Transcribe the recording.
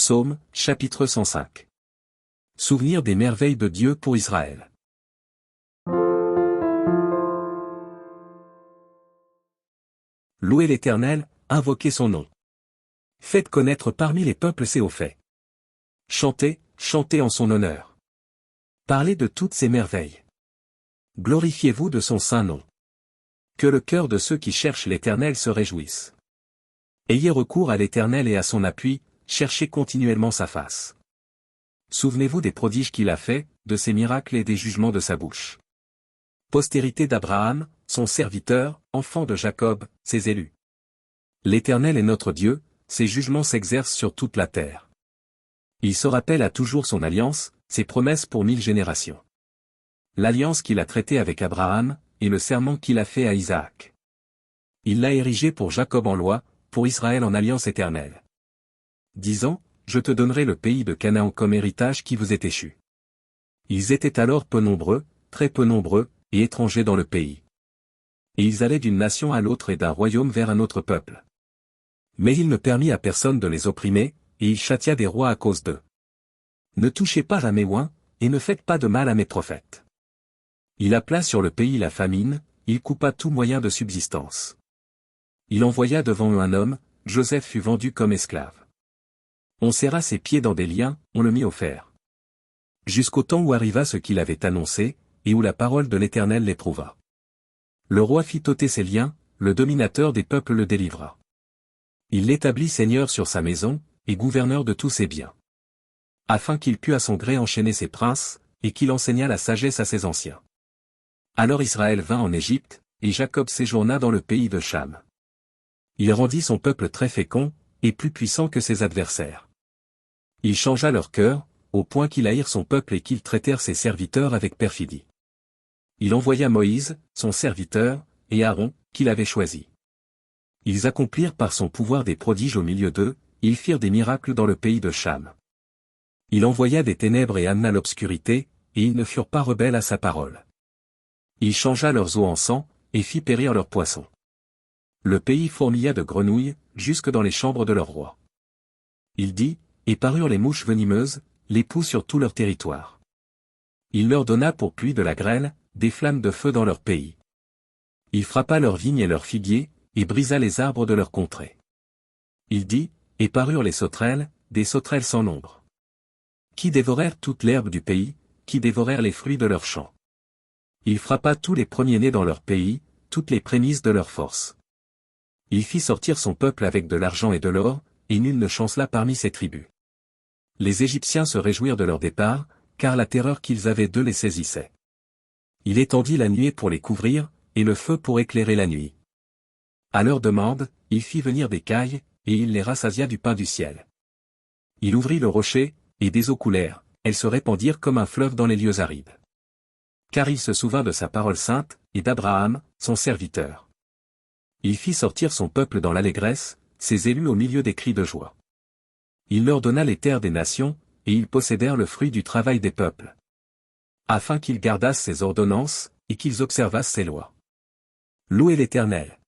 Psaume, chapitre 105. Souvenir des merveilles de Dieu pour Israël. Louez l'Éternel, invoquez son nom. Faites connaître parmi les peuples ses hauts faits. Chantez, chantez en son honneur. Parlez de toutes ses merveilles. Glorifiez-vous de son saint nom. Que le cœur de ceux qui cherchent l'Éternel se réjouisse. Ayez recours à l'Éternel et à son appui, cherchez continuellement sa face. Souvenez-vous des prodiges qu'il a faits, de ses miracles et des jugements de sa bouche. Postérité d'Abraham, son serviteur, enfant de Jacob, ses élus. L'Éternel est notre Dieu, ses jugements s'exercent sur toute la terre. Il se rappelle à toujours son alliance, ses promesses pour 1000 générations. L'alliance qu'il a traitée avec Abraham, et le serment qu'il a fait à Isaac. Il l'a érigé pour Jacob en loi, pour Israël en alliance éternelle. Disant, je te donnerai le pays de Canaan comme héritage qui vous est échu. Ils étaient alors peu nombreux, très peu nombreux, et étrangers dans le pays. Et ils allaient d'une nation à l'autre et d'un royaume vers un autre peuple. Mais il ne permit à personne de les opprimer, et il châtia des rois à cause d'eux. Ne touchez pas à mes oins, et ne faites pas de mal à mes prophètes. Il appela sur le pays la famine, il coupa tout moyen de subsistance. Il envoya devant eux un homme, Joseph fut vendu comme esclave. On serra ses pieds dans des liens, on le mit au fer. Jusqu'au temps où arriva ce qu'il avait annoncé, et où la parole de l'Éternel l'éprouva. Le roi fit ôter ses liens, le dominateur des peuples le délivra. Il l'établit seigneur sur sa maison, et gouverneur de tous ses biens. Afin qu'il pût à son gré enchaîner ses princes, et qu'il enseignât la sagesse à ses anciens. Alors Israël vint en Égypte, et Jacob séjourna dans le pays de Cham. Il rendit son peuple très fécond, et plus puissant que ses adversaires. Il changea leur cœur, au point qu'ils haïrent son peuple et qu'ils traitèrent ses serviteurs avec perfidie. Il envoya Moïse, son serviteur, et Aaron, qu'il avait choisi. Ils accomplirent par son pouvoir des prodiges au milieu d'eux, ils firent des miracles dans le pays de Cham. Il envoya des ténèbres et amena l'obscurité, et ils ne furent pas rebelles à sa parole. Il changea leurs eaux en sang, et fit périr leurs poissons. Le pays fourmilla de grenouilles, jusque dans les chambres de leur roi. Il dit, et parurent les mouches venimeuses, les poux sur tout leur territoire. Il leur donna pour pluie de la grêle, des flammes de feu dans leur pays. Il frappa leurs vignes et leurs figuiers, et brisa les arbres de leur contrée. Il dit, et parurent les sauterelles, des sauterelles sans nombre. Qui dévorèrent toute l'herbe du pays, qui dévorèrent les fruits de leurs champs. Il frappa tous les premiers-nés dans leur pays, toutes les prémices de leur force. Il fit sortir son peuple avec de l'argent et de l'or, et nul ne chancela parmi ses tribus. Les Égyptiens se réjouirent de leur départ, car la terreur qu'ils avaient d'eux les saisissait. Il étendit la nuée pour les couvrir, et le feu pour éclairer la nuit. À leur demande, il fit venir des cailles, et il les rassasia du pain du ciel. Il ouvrit le rocher, et des eaux coulèrent, elles se répandirent comme un fleuve dans les lieux arides. Car il se souvint de sa parole sainte, et d'Abraham, son serviteur. Il fit sortir son peuple dans l'allégresse, ses élus au milieu des cris de joie. Il leur donna les terres des nations, et ils possédèrent le fruit du travail des peuples. Afin qu'ils gardassent ses ordonnances, et qu'ils observassent ses lois. Louez l'Éternel.